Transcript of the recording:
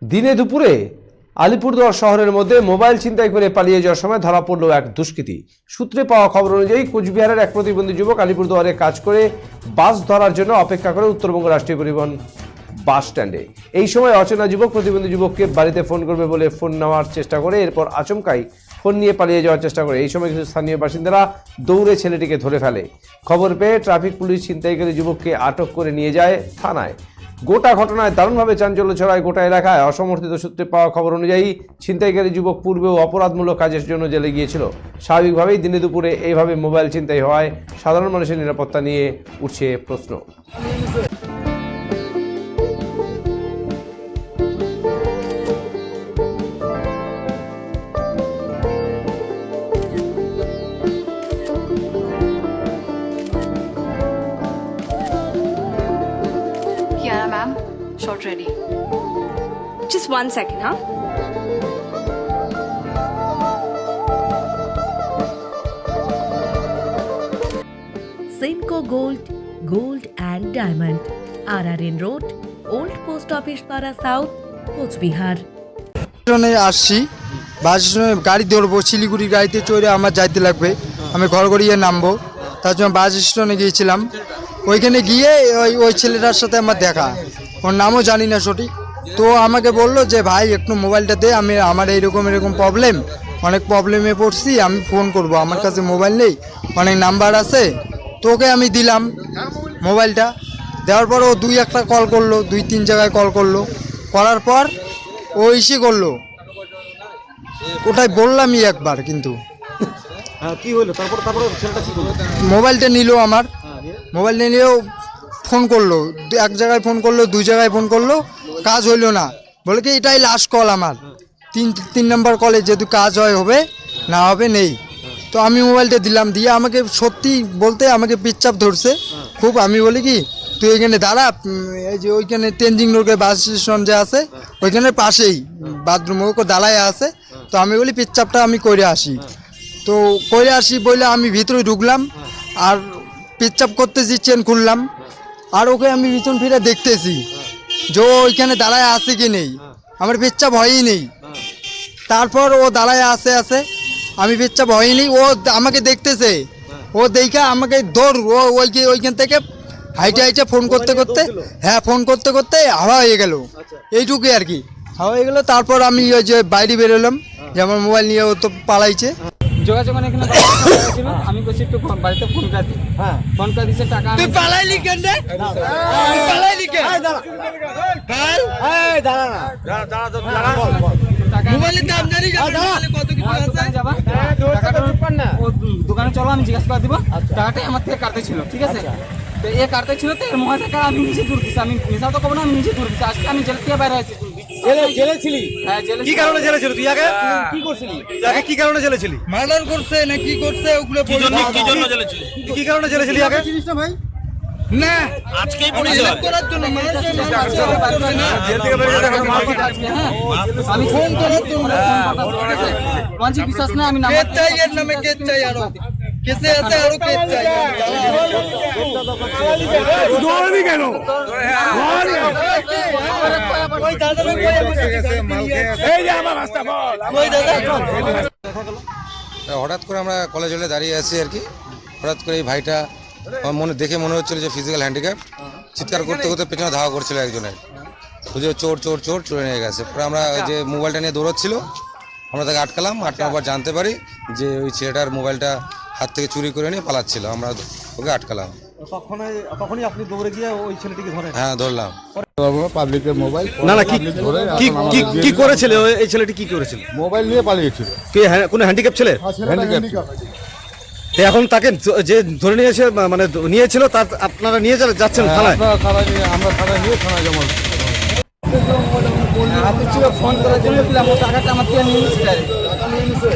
দিনে দুপুরে আলিপুরদুয়ার শহরের মধ্যে মোবাইল ছিনতাই করে পালিয়ে যাওয়ার সময় ধরা পড়ল এক দুষ্কৃতী। সূত্রে পাওয়া খবর অনুযায়ী কোচবিহারের এক প্রতিবন্ধী যুবক আলিপুরদুয়ারে কাজ করে বাস ধরার জন্য অপেক্ষা করে উত্তরবঙ্গ রাষ্ট্রীয় পরিবহন বাস স্ট্যান্ডে। এই সময় অচেনা যুবক প্রতিবন্ধী যুবককে বাড়িতে ফোন করবে বলে ফোন নেওয়ার চেষ্টা করে, এরপর আচমকাই ফোন নিয়ে পালিয়ে যাওয়ার চেষ্টা করে। এই সময় কিছু স্থানীয় বাসিন্দারা দৌড়ে ছেলেটিকে ধরে ফেলে। খবর পেয়ে ট্রাফিক পুলিশ ছিনতাইকারী যুবককে আটক করে নিয়ে যায় থানায়। গোটা ঘটনায় দারুণভাবে চাঞ্চল্য ছড়ায় গোটা এলাকায়। অসমর্থিত সূত্রে পাওয়া খবর অনুযায়ী ছিনতাইকারী যুবক পূর্বেও অপরাধমূলক কাজের জন্য জেলে গিয়েছিল। স্বাভাবিকভাবেই দিনে দুপুরে এইভাবে মোবাইল ছিনতাই হওয়ায় সাধারণ মানুষের নিরাপত্তা নিয়ে উঠছে প্রশ্ন। Yeah, ma'am. Short ready. Just 1 second, huh? Simco Gold and Diamond, RRN Road, Old Post Office Para South, Cooch Behar. স্টেশনে আসছি, বাস স্টেশনে গাড়ি ধরবো, শিলিগুড়ির গাড়িতে চড়ে আমার যাইতে লাগবে, আমি ঘরগড়িয়ে নামবো। তার জন্য বাস স্টেশনে গিয়েছিলাম। ওইখানে গিয়ে ওই ছেলেটার সাথে আমার দেখা, ওর নামও জানি না সঠিক। তো আমাকে বললো যে ভাই একটু মোবাইলটা দে, আমার এরকম প্রবলেম, অনেক প্রবলেমে পড়ছি, আমি ফোন করব, আমার কাছে মোবাইল নেই, অনেক নাম্বার আছে। তোকে আমি দিলাম মোবাইলটা, দেওয়ার পর ও 2-1টা কল করলো, 2-3 জায়গায় কল করলো। করার পর ও ইসে করলো, ওটাই বললামই একবার, কিন্তু কি হলো তারপরে ছেলেটা কি করলো? মোবাইলটা নিল আমার, মোবাইল নিলেও ফোন করলো, এক জায়গায় ফোন করলো, 2 জায়গায় ফোন করলো, কাজ হইলো না। বলে কি এটাই লাস্ট কল আমার, 3 নম্বর কলে যেহেতু কাজ হবে, না হবে নেই। তো আমি মোবাইলটা দিলাম, দিয়ে আমাকে সত্যি বলতে আমাকে পিচ্চাপ ধরছে খুব। আমি বলি কি তুই ওইখানে দাঁড়া, এই যে ওইখানে তেনজিং রোডের বাস স্টেশন যে আছে ওইখানে পাশেই বাথরুম ওকে দাঁড়ায় আছে। তো আমি বলি পিচ্চাপটা আমি করে আসি। তো করে আসি বলে আমি ভিতরে ঢুকলাম, আর পিচ্চাপ করতেছি, চেন খুললাম, আর ওকে আমি পিছন ফিরে দেখতেছি যে ওইখানে দাঁড়ায় আছে কি নেই, আমার পিচ্চাপ হয়ই নেই। তারপর ও দাঁড়ায় আছে, আমি পিচ্চাপ হয়নি, ও আমাকে দেখতেছে, ও দেখা আমাকে দৌড়, ও ওইখান থেকে হাইটে ফোন করতে করতে, হ্যাঁ ফোন করতে করতে হাওয়া হয়ে গেল, এইটুকুই আর কি, হাওয়া হয়ে গেল। তারপর আমি ওই যে বাইরে বেরোলাম, যে আমার মোবাইল নিয়ে ও তো পালাইছে। যোগাযোগ এখানে ছিল, আমি বলছি একটু বাড়িতে ফোন করে দিই। হ্যাঁ ফোন করে দিচ্ছে টাকা। তুই পালাইলি কেন রে? তুই পালাইলি কেন? এই দাঁড়া না, দাঁড়া মোবাইলের দাম জানি কত কিছু আছে। ও দোকানে চলো, আমি জিজ্ঞাসা করে দিব। টাকাটাই আমার থেকে কাটতে ছিল, ঠিক আছে? তো এ কাটতে ছিল, তো এর মোবাইল টাকা আমি নিজে দূর দিচ্ছি, আমি মিশা তো করবো না, আমি নিজে দূর দিচ্ছি। আজকে আমি জেল থেকে বাইরে আছি। জেলে ছিলি? হ্যাঁ জেলে। কি কারণে জেলে ছিল? তুই আগে কি করছিলি? আগে কি কারণে জেলে ছিলি? মার্ডার করছে না কি করছে ওগুলো কি জন্য জেলে ছিলি? তুই কি কারণে জেলে ছিলি আগে? জিনিস না ভাই, না আজকেই পরিচয় করার জন্য জেল থেকে বেরিয়ে যা, হ্যাঁ আমি ফোন করার জন্য মানছি, বিশ্বাস না আমি নাম কেস চাই, এর নামে কেস চাই, আরো কেসে আছে, আরো কেস চাই। দৌড়াবি কেন? ওই দাদা এই যে আমার রাস্তা বল। ওই দাদা হঠাৎ করে আমরা কলেজ হলে দাঁড়িয়ে আছি আর কি, হঠাৎ করে এই ভাইটা আমার মনে হচ্ছিল যে ফিজিক্যাল হ্যান্ডিক্যাপ, চিৎকার করতে করতে পেছনে ধাওয়া করছিল একজনের, বুঝে চোর চুরে নিয়ে গেছে। পরে আমরা ওই যে মোবাইলটা নিয়ে দৌড়চ্ছিল, আমরা তাকে আটকানোর পর জানতে পারি যে ওই ছেলেটার মোবাইলটা হাত থেকে চুরি করে নিয়ে পালাচ্ছিল, আমরা ওকে আটকালাম। তখনই আপনি দৌড়ে গিয়ে ওই ছেলেটিকে ধরেন? হ্যাঁ ধরলাম। পাবলিকের মোবাইল না না, কি করেছিল এই ছেলেটি? কি করেছিল? মোবাইল নিয়ে পালিয়েছিল। কি কোনো হ্যান্ডিক্যাপ ছেলে? হ্যান্ডিক্যাপ। তো এখন তাকে যে ধরে নিয়েছে, মানে নিয়েছিল, তার আপনারা নিয়ে যাচ্ছেন থানায়? আমরা থানায় নিয়ে থানায় জমা। হাতে ছিল ফোন করার জন্য, টাকাটা আমার থেকে নিয়ে নিচ্ছে।